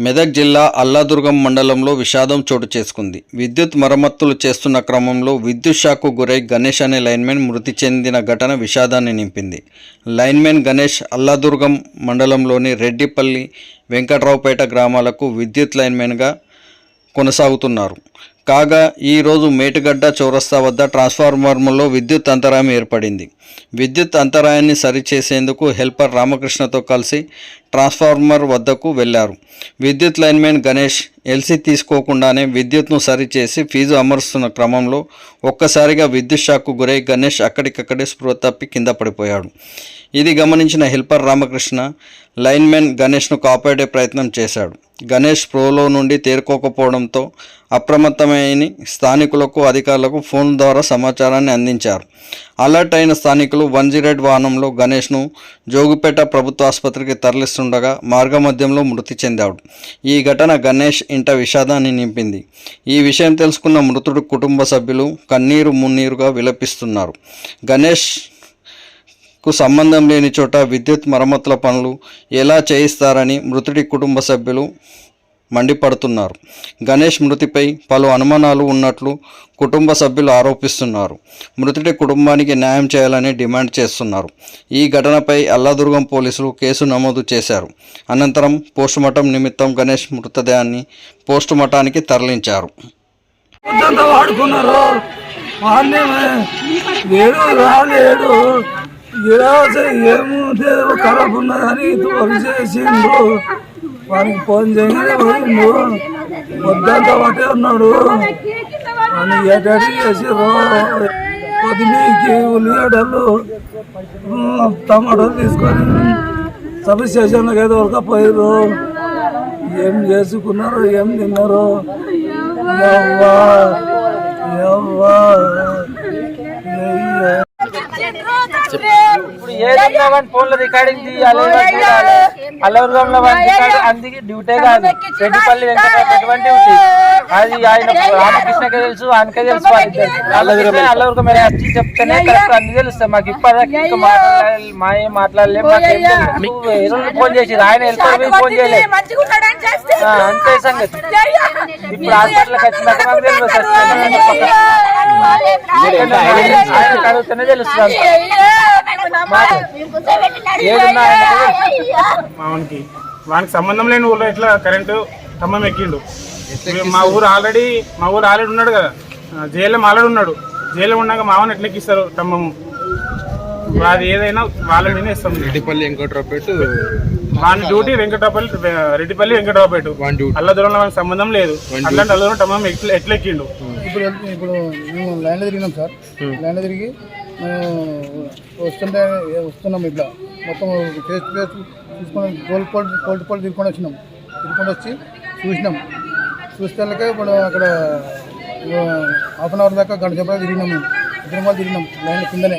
మెదక్ జిల్లా అల్లాదుర్గం మండలంలో విషాదం చోటు చేసుకుంది. విద్యుత్ మరమ్మతులు చేస్తున్న క్రమంలో విద్యుత్ షాక్కు గురై గణేష్ అనే లైన్మెన్ మృతి చెందిన ఘటన విషాదాన్ని నింపింది. లైన్మెన్ గణేష్ అల్లాదుర్గం మండలంలోని రెడ్డిపల్లి, వెంకట్రావుపేట గ్రామాలకు విద్యుత్ లైన్మెన్గా కొనసాగుతున్నారు. కాగా ఈరోజు మేటుగడ్డ చౌరస్తా వద్ద ట్రాన్స్ఫార్మర్లో విద్యుత్ అంతరాయం ఏర్పడింది. విద్యుత్ అంతరాయాన్ని సరిచేసేందుకు హెల్పర్ రామకృష్ణతో కలిసి ట్రాన్స్ఫార్మర్ వద్దకు వెళ్లారు. విద్యుత్ లైన్మెన్ గణేష్ ఎల్సీ తీసుకోకుండానే విద్యుత్ను సరిచేసి ఫీజు అమరుస్తున్న క్రమంలో ఒక్కసారిగా విద్యుత్ షాక్కు గురై గణేష్ అక్కడికక్కడే స్పృహ తప్పి కింద పడిపోయాడు. ఇది గమనించిన హెల్పర్ రామకృష్ణ లైన్మెన్ గణేష్ను కాపాడే ప్రయత్నం చేశాడు. గణేష్ స్పృహలో నుండి తేరుకోకపోవడంతో అప్రమత్తమైన స్థానికులకు, అధికారులకు ఫోన్ ద్వారా సమాచారాన్ని అందించారు. అలర్ట్ అయిన స్థానికులు 108 వాహనంలో గణేష్ను జోగిపేట ప్రభుత్వ ఆసుపత్రికి తరలిస్తుండగా మార్గమధ్యంలో మృతి చెందాడు. ఈ ఘటన గణేష్ ఇంట విషాదాన్ని నింపింది. ఈ విషయం తెలుసుకున్న మృతుడి కుటుంబ సభ్యులు కన్నీరు మున్నీరుగా విలపిస్తున్నారు. గణేష్కు సంబంధం లేని చోట విద్యుత్ మరమ్మతుల పనులు ఎలా చేయిస్తారని మృతుడి కుటుంబ సభ్యులు మండిపడుతున్నారు. గణేష్ మృతిపై పలు అనుమానాలు ఉన్నట్లు కుటుంబ సభ్యులు ఆరోపిస్తున్నారు. మృతుడి కుటుంబానికి న్యాయం చేయాలని డిమాండ్ చేస్తున్నారు. ఈ ఘటనపై అల్లాదుర్గం పోలీసులు కేసు నమోదు చేశారు. అనంతరం పోస్టుమార్టం నిమిత్తం గణేష్ మృతదేహాన్ని పోస్టుమార్టానికి తరలించారు. ఖరాబ్ ఉన్నదని చేసిండు. వానికి ఫోన్ చేయగానే పోయిండు. వద్దంతా పట్టే ఉన్నాడు. అని ఏటాడి చేసిర్రు. కొద్దిమీకి ఉల్లిగడ్డలు, టమాటాలు తీసుకొని సబ్ స్టేషన్లకు ఏదో ఉరకపోయారు. ఏం చేసుకున్నారు, ఏం తిన్నారు. యవ్వా యవ్వా ఇప్పుడు ఏదన్నా ఫోన్ లో రికార్డింగ్ తీయాలి, అల్లవర్గంలో అందుకే డ్యూటీ కాదు. రెడ్డిపల్లి వెంకటరావు డ్యూటీ అది ఆయన రామకృష్ణకే తెలుసు, ఆయనకే తెలుసు. అల్లవర్గం మీద వచ్చి చెప్తేనే కరెక్ట్ అన్ని తెలుస్తాయి మాకు. ఇప్పటిదాకా మా ఏం మాట్లాడలేము. ఫోన్ చేసి ఆయన వెళ్తారు, ఫోన్ చేయలేదు. అంతే సంగతి. ఇప్పుడు హాస్పిటల్కి వచ్చినాక మాకు తెలియదు. ఆయన అడుగుతూనే తెలుస్తుంది. వానికి సంబంధం లేని ఊళ్ళో ఎట్లా కరెంటు ఖమ్మం ఎక్కిండు. మా ఊరు ఆల్రెడీ ఉన్నాడు కదా, జైల్లో ఆల్రెడీ ఉన్నాడు. జైల్లో ఉన్నాక మామని ఎట్లా ఎక్కిస్తారు ఖమ్మము. అది ఏదైనా వాళ్ళ మీద ఇస్తాం. రెడ్డిపల్లి వెంకట్రావుపేట వాని డ్యూటీ రెడ్డిపల్లి వెంకట్రావుపేట. అల్లదూరంలో వానికి సంబంధం లేదు. అట్లాంటి అల్లదూరం ఖమ్మం ఎట్లా ఎక్కిండు. ఇప్పుడు మేము లైన్లో తిరిగినాం సార్. లైన్లో తిరిగి మేము వస్తున్నాం. ఇట్లా మొత్తం ఫేస్ టు ఫేస్ తీసుకొని కోల్డ్ తిరుకొని వచ్చినాం. తిరుకొని వచ్చి చూసినాం. చూస్తే ఇప్పుడు అక్కడ హాఫ్ అన్ అవర్ దాకా గంట సేపటి తిరిగినాం. మేము ఇద్దరు తిరిగినాం లైన్లో కిందనే.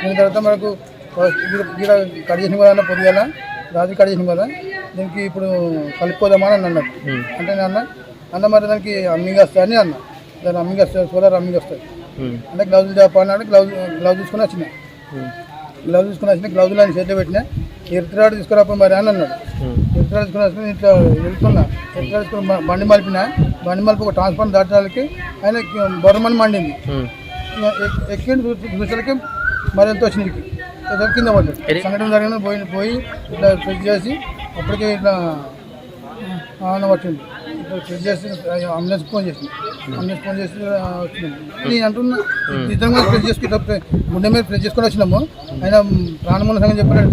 దీని తర్వాత మనకు గీడ కట్ చేసిన కదా, పొద్దుగాల రాత్రి కట్ చేసినాం కదా, దీనికి ఇప్పుడు కలుపుకోదామని అన్నాడు. అంటే అన్న మరి దానికి అమ్మింగ్ వస్తాయి అని అన్న. దాన్ని అమ్మింగ్ వస్తాయి, సోలార్ అమ్మింగ్ వస్తాయి అంటే గ్లౌజులు చెప్పాలన్నాడు. గ్లౌజ్ తీసుకొని వచ్చిన. గ్లౌజులు అని చేతిలో పెట్టినా. ఎర్త్రాడు తీసుకురాపో మరి అని అన్నాడు. ఎర్త్రాడు తీసుకుని వచ్చిన ఇట్లా వెళ్తున్నా. ఎర్త్రాడు తీసుకుని బండి మలిపి ఒక ట్రాన్స్ఫార్మర్ దాటడానికి ఆయన బొర్రమని మండింది. ఎక్కిండి చూసేకి మరి ఎంత వచ్చింది కింద పడ్డాడు. సంఘటన జరిగిన పోయి ఇట్లా చెక్ చేసి అప్పటికే ఇట్లా ఆన పట్టింది. చెక్ చేసి అంబులెన్స్ ఫోన్ చేసి వచ్చింది. నేను అంటున్నా ఇద్దరం కూడా ప్రెస్ చేసుకుంటే గుండె మీద ప్రెస్ చేసుకొని వచ్చినాము. ఆయన ప్రాణముల సంగతి చెప్పాడు.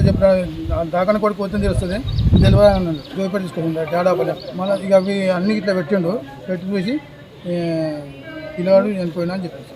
దాకాన కూడా పోతుంది తెలుస్తుంది తెలియదు అన్నాడు. జోపేట తీసుకొచ్చింది డాడాపల్లి. మళ్ళీ ఇక అవి అన్ని ఇట్లా పెట్టి చూసి పిల్లవాడు చనిపోయినా అని చెప్పేసి.